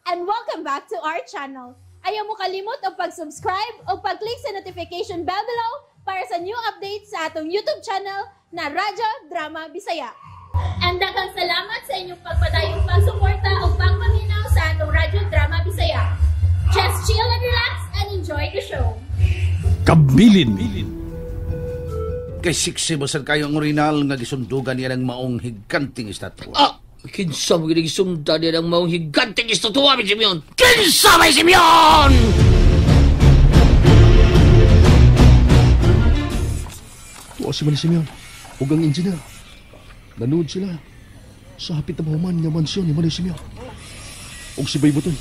and welcome back to our channel. Ayaw mo kalimot o pag-subscribe o pag-click sa notification bell below para sa new updates sa atong YouTube channel na Radyo Drama Bisaya. And daghang salamat sa inyong pagpadayong pagsuporta o pagpaminaw sa atong Radyo Drama Bisaya. Just chill and relax and enjoy the show. Kabilin. Kay siksi basan kayo ang orinal nga gisundugan niya ng maong higanting estatwa. Kinsa mo ginigisumda niya ng maong higanting estatwa, may Simeon? Kinsa may Simeon? Tuwa si Manny Simeon, huwag ang engineer. Nanood sila sa hapit na mahuman nga mansyon ni Manny Simeon. Og si Bay Butoy,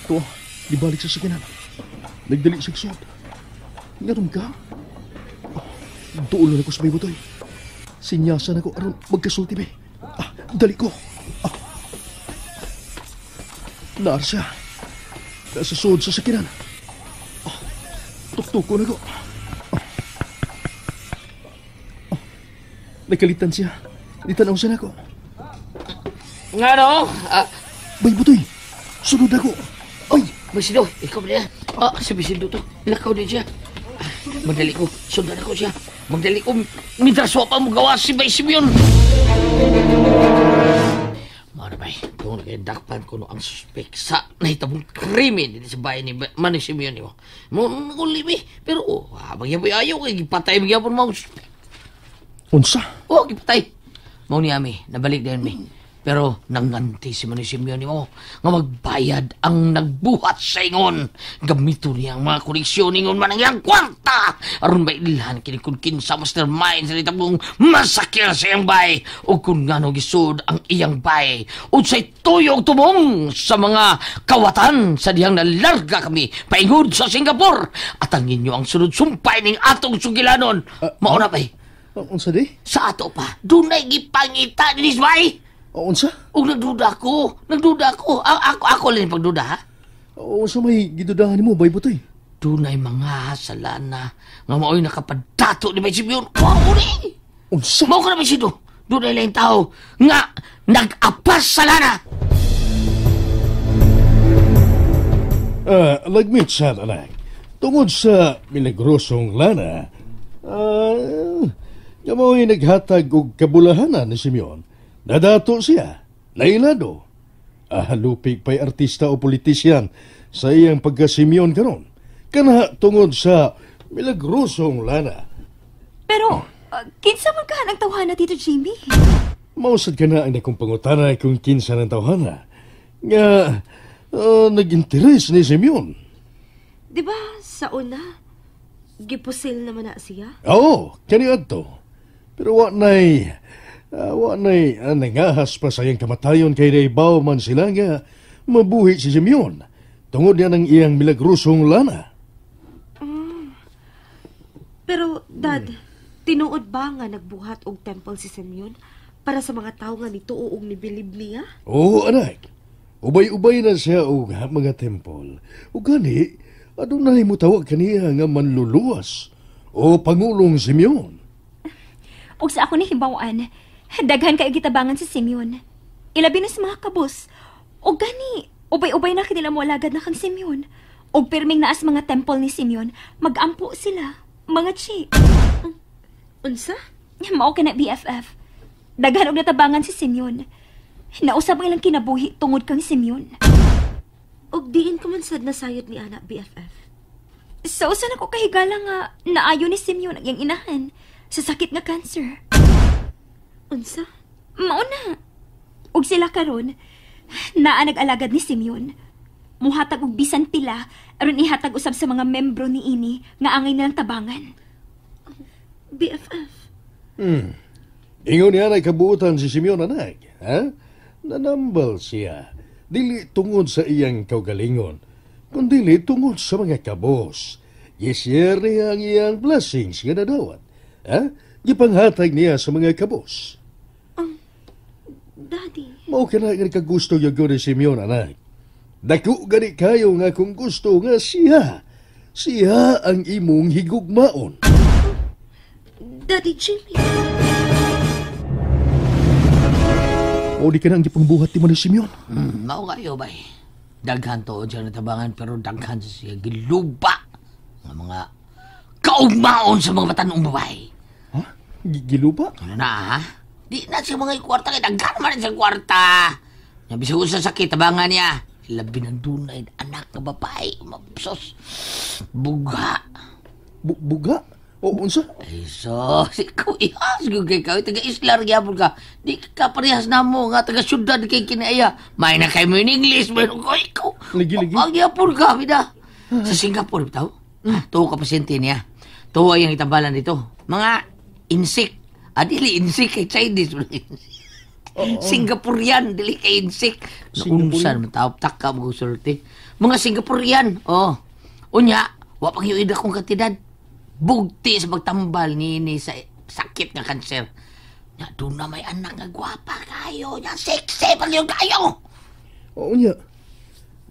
tuwa, ibalik sa sakinan. Nagdali sa ksod. Ngayon ka? Tuulo na ko sa Bay Butoy. Sinyasan ako aron magkasulti, be. Dali ko. Naar siya. Nasa suod sa sakinan. Tuktuko na ko. Nagkalitan siya. Ditanaw siya na ko. Nga no? Bay Butoy, sunod ako. Ay! Basido, ikaw ba niya? Si Basido to. Ilakaw din siya. Magdali ko, sundan ako siya. Magdali ko, mitras pa mo gawa si Bay Simeon. Mga bay, kung nagdakpan ko no ang suspek sa nahitabong krimen dito sa bayan ni Manny Simeon mo. Mga kulimi, pero magyabay ayaw kay gipatay magyapon mga suspek. Unsa? Gipatay. Mau ni Ami, nabalik din mi. Pero nanganti si Manny Simeon mo nga magbayad ang nagbuhat sa ingon. Gamito niya ang mga koneksyon ingon man ang iyang kwarta. Aron ba ilhan kinikun kinsa mastermind sa nitabong masakil sa iyang bay. O kung nga no gisud ang iyang bay. O sa'y tuyog tumong sa mga kawatan sa diyang nalarga kami paingod sa Singapore. At ang inyo ang sunod sumpay ning atong sugilanon. Mauna bay. Unsa di? Sa ato pa, dunay gipangita dinis bay. Unsa? Nagduda ko. Ako lang yung pagduda, ha? Unsa may gidudahan mo, Bay Butoy? Dunay mga salana nga mao'y nakapadato ni Bay Simeon. Wow, ni! Unsa? Mao ko na, Bay Sido. Dunay lang tao nga nag-apas salana. Lagmit sa anak. Tungod sa milagrosong lana, yamoy naghatag og kabulahanan ni Simeon. Nadato siya, nailado. Halupig pa'y artista o politisyan sa iyang pagka-Simeon karon. Kana tungod sa milagrosong lana. Pero, kinsa man ka ng tawhana, Tito Jimmy? Mausad ka na ang akong pangutana kung kinsa ng tawhana. Nga, nag-interes ni Simeon. Di ba, sa una, gipusil naman na siya? Oo, kaniad to. Pero wanay nangahas pa sa iyang kamatayon kay naibaw man sila nga mabuhi si Simeon. Tungod niya ng iyang milagrosong lana. Pero, Dad, tinuod ba nga nagbuhat og temple si Simeon para sa mga tao nga nituo og nibilib niya? Oo, anak. Ubay-ubay na siya og mga temple. O gani, adunay mo tawag kaniya nga manluluwas o Pangulong Simeon. Og sa ako ni himbawaan, daghan kayo gitabangan si Simeon. Ilabi na sa mga kabos. Og gani, ubay-ubay na kanila mo alagad na kang Simeon. Og pirming naas mga temple ni Simeon, mag-ampo sila. Mga chi. Unsa? Mao ka na BFF. Daghan og natabangan si Simeon. Nausab ang ilang kinabuhi tungod kang Simeon. Og diin ko man sad nasayod ni anak BFF. So, saan ako kahigala nga naayo ni Simeon ang iyang inahan sa sakit nga cancer? Unsa? Mauna. Og sila karon, naa nag-alagad ni Simeon. Muhatag og bisan pila aron ihatag usab sa mga membro ni ini nga angay nilang tabangan. BFF. Ingon niya na kabuutan si Simeon, anak. Ha? Nanambal siya. Dili tungod sa iyang kaugalingon, kundi tungod sa mga kabos. Yeshare niya ang iyang blessings nga nadawat. Ha? Gipanghatag niya sa mga kabos. Daddy. Mao ka na nga kagusto yung ni Simeon, anak. Dako gani kayo nga kung gusto nga siya. Siya ang imong higugmaon. Daddy Jimmy. O di ka na ang gipangbuhat ti mo ni Simeon. Mao kayo, bay. Daghan to siya natabangan pero daghan siya giluba nga mga kaugmaon sa mga batanong babae. Ha? Giluba? Ano na ha? Di na siya mga kwarta kay daghan man siya kwarta. Nabisa ko sa sakit tabangan niya. Labi ng dunay anak nga babae. Mapsos. Buga. Buga? O unsa? Ay sos, ikaw ihas ko kay ikaw. Taga-Islar gyapon ka. Di ka parehas na mo nga taga-syudad kay kinaya. May na kayo mo in English. Meron ko ikaw. Ligi-ligi. Ang gyapon ka, bida. Sa Singapore, bitaw. Tuwa ka pasyente niya. Tuwa yung itambalan dito. Mga insik. Dili insik kay Chinese. Singaporean, dili kay insik. Naunsan, matawag ka mag-usulti. Mga Singaporean, unya, wapang yung ida kong katidad. Bugti sa pagtambal ni sa sakit nga kanser. Na doon na may anak nga gwapa kayo. Nga sexy pag yung kayo. Oo niya.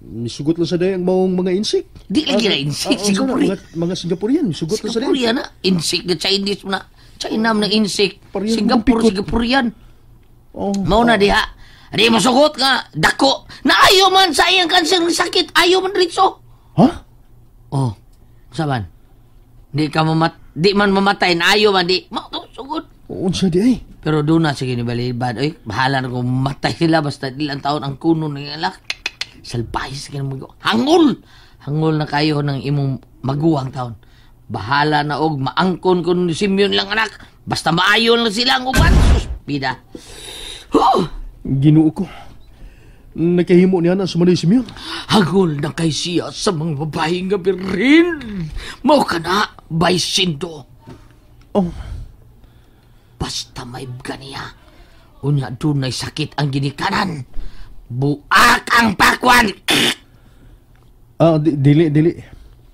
Misugot lang sa day ang maong mga insik. Di lagi na insik, Singaporean. Mga Singaporean, misugot lang sa day. Singaporean na. Insik na Chinese na. China na insik. Pareho Singaporean. Oh. Mao na diha. Di masugot nga. Dako. Na ayaw man sa iyang kanser ng sakit. Ayaw man ritso. Ha? Oh. Saban. Di man mamatay na ayaw man di. Sugot. Unsa di ay? Pero doon na sige ni Balibad. Oy, bahala na kung matay sila basta ilang taon ang kuno ng alak. Salpay sige na mo. Hangol. Hangol na kayo ng imong maguwang taon. Bahala na og maangkon ko ni Simeon lang anak. Basta maayon lang sila ang uban. Suspida. Ginoo ko. Nakahimo niya na sa Manay Simeon. Hagol na kay siya sa mga babae nga birin. Mao ka na, Baysindo. Oh. Basta may niya. Unya doon ay sakit ang ginikanan. Buak ang pakwan. Dili.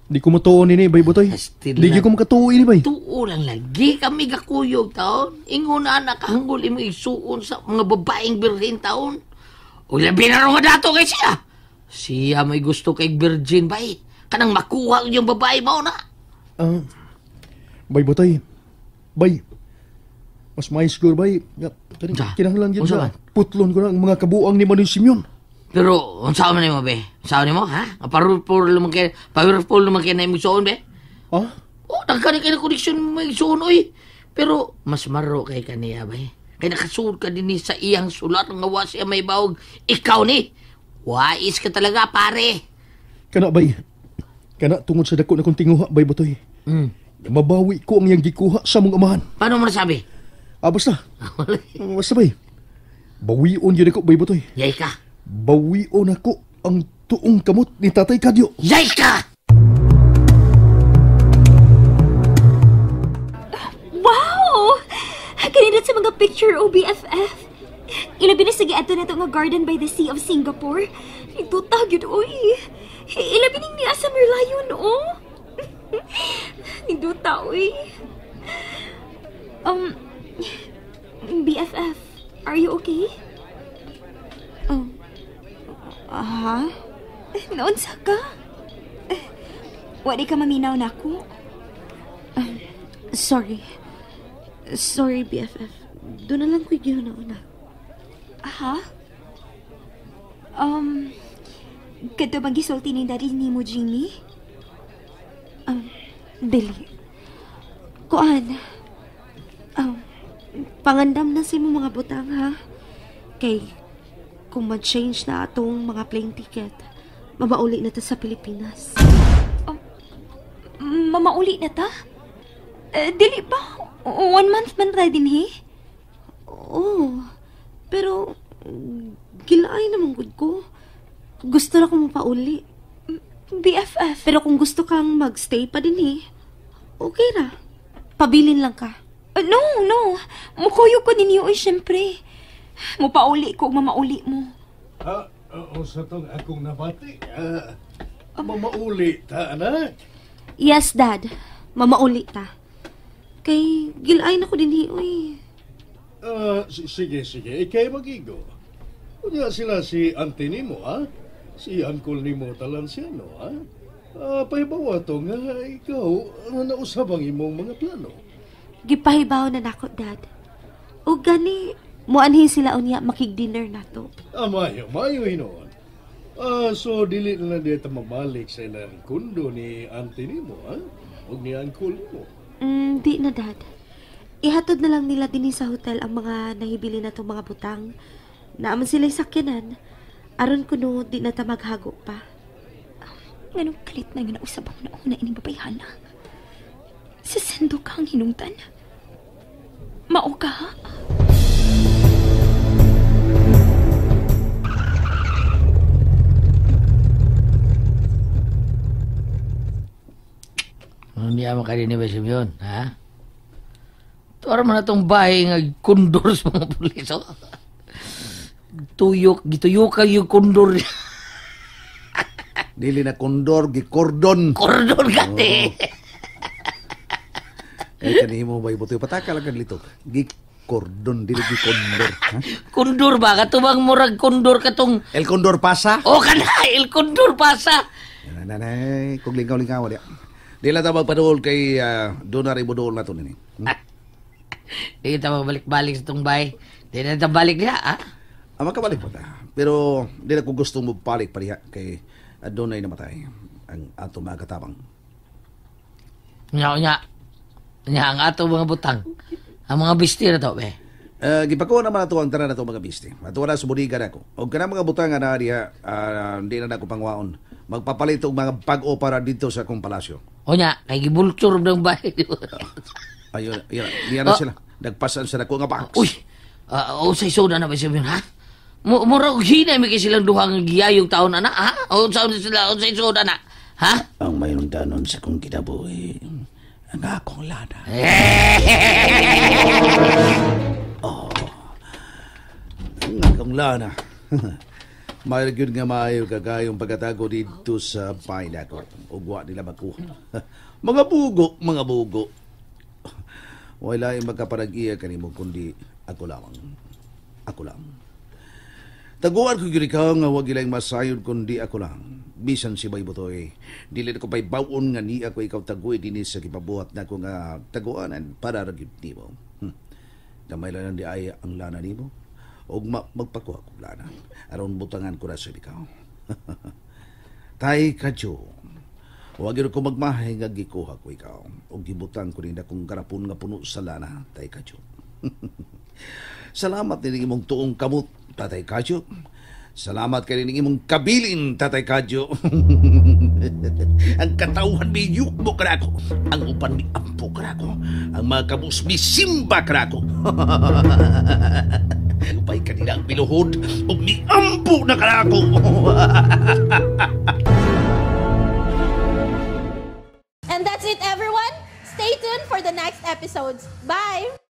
Di ko matuo ni Bay Butoy. Di ko makatuo ini Bay. Tuo lang lagi kami gakuyog taon. Ingon na nakahanggol imo isuon sa mga babaeng birhin taon. O labi na rin nga dato kay siya. Siya may gusto kay virgin bay. Kanang makuha yung babae mo na. Bay Butoy. Bay. Mas may siguro Bay. Kinahanglan yun sa putlon ko na ang mga kabuang ni Manay Simeon. Pero, unsa man mo, be? Unsa man mo, ha? Parupul naman kayo na imugsoon, be? Ha? Nagkani kayo na koneksyon mo imugsoon, oy. Pero, mas maro kay kaniya, be? Kaya nakasuod ka din sa iyang sulat ng awa siya may bawag. Ikaw ni, wais ka talaga, pare. Kana, Bay. Kana, tungod sa dako na kong tinguha, Bay Butoy. Mabawi ko ang iyang gikuha sa mong amahan. Paano mo nasabi? Basta. Basta, Bay. Bawion yun ako, Bay Butoy. Yay ka. Bawion ako ang tuong kamot ni Tatay Kadyo. Yay ka! Wow! Kanindot sa mga picture o BFF. Ilabi na sige ato na ito nga Garden by the Sea of Singapore. Ito tagyo oy. Ilabi ning niya sa Merlion, oh. Ito oy. BFF, are you okay? Noon sa ka? Wadi ka maminaw na ako? Sorry. Sorry, BFF. Doon na lang ko yung nauna. Kadto bang gisulti ni daddy ni mo, Jimmy? Dili. Kuan. Pangandam na si mo mga butang, ha? Kay, kung mag-change na atong mga plane ticket, mamauli na ta sa Pilipinas. Mamauli na ta? Dili ba? 1 month man tayo din, he? Oo. Pero, gilaay naman gud ko. Gusto na ko mapauli. BFF. Pero kung gusto kang magstay pa din, okay ra. Pabilin lang ka. No. Mukuyo ko ninyo, syempre. Mupauli ko, mamauli mo. Sa tong akong nabati, mamauli ta, anak. Yes, Dad. Mamauli ta. Kay gilaay na ko din, uy. Sige. Ikay magigo. Kunya sila si auntie nimo, ha? Si uncle nimo talan siya, no, ha? Pahibawa to nga ikaw nausabang imong mga plano. Gipahibaw na nako, Dad. O gani, muanhin sila unya makig-dinner na to. Mayo hinoon. So dili na lang dito mabalik sa ilang kundo ni auntie nimo, ha? O ni uncle mo. Di na, Dad. Ihatod na lang nila din sa hotel ang mga nahibili na itong mga butang. Naaman sila'y sakyanan. Aron kuno, di na ta maghago pa. Ganong kalit na nga nausap ako na una ining babayhana. Sa sendo ka ang hinungtan. Mao ka, ha? Hindi mo kayo ni Besim yun, ha? Tuwara mo na itong bahay nga kondor sa mga pulis, oh. Gituyok ka yung kondor. Dili na kondor, gikordon. Kordon ka, te. Kanimo ba ibuto pataka lang litok. Gikordon, dili gikondor. Ha? Kondor ba? Katubang murag kondor katong... El Condor pasa? O ka na, el kondor pasa. Nanay, kung lingaw-lingaw dia. Di lang tawag padool kay doon na rin budool na ito nini. Di kita magbalik-balik sa itong bahay. Di na kita balik niya, ha? Makabalik pa ta. Pero di na ko gusto mo balik pa niya kay doon na namatay ang ato mga katabang. Nya, ang ato mga butang. Ang mga bisti na to, be. Gipakuha naman ato ang tanan na ito mga bisti. Ato na sa budigan ako. O ka na mga butang na diya, hindi na ako pangwaon. Magpapalit og mga pag-o para dito sa akong palasyo. O nya, kay gibultur ng bahay. Ayun, yan na sila. Nagpasan sa ako nga box. Uy, say soda na ba siya ha? Mura og hinay may silang duhang giyayong taon na, ha? O say soda na, ha? Ang mayroong danon sa kong kinabuhi, ang akong lana. Ang akong lana. Mayroon yun nga maayo kagayong pagkatago dito sa pain ako. Ugwa nila makuha. Mga bugo. Wala yung magkaparag-iya kanimo kundi ako lamang. Ako lang. Taguan ko yun ikaw nga huwag ilang masayod kundi ako lang. Bisan si Bay Butoy. Dili ko pa'y baon nga ni ako ikaw taguy dinis sa kipabuhat na ko nga taguanan para ragib ni mo. Gamay lang di ay ang lana ni mo. O magpakuha ko lana. Aron butangan ko na sa ikaw. Tay kadyo. Huwag yun ko magmahay nga gikuha ko ikaw. O gibutang ko rin akong garapon nga puno sa lana. Tay kadyo. Salamat din imong tuong kamot, Tatay Kadyo. Salamat kay rin imong kabilin, Tatay Kadyo. Ang katauhan mi yukmo karako. Ang upan mi ampo karako. Ang mga kabus mi simba karako. Upay kanina ang piluhod o mi ampo na karako. And that's it, everyone. Stay tuned for the next episodes. Bye!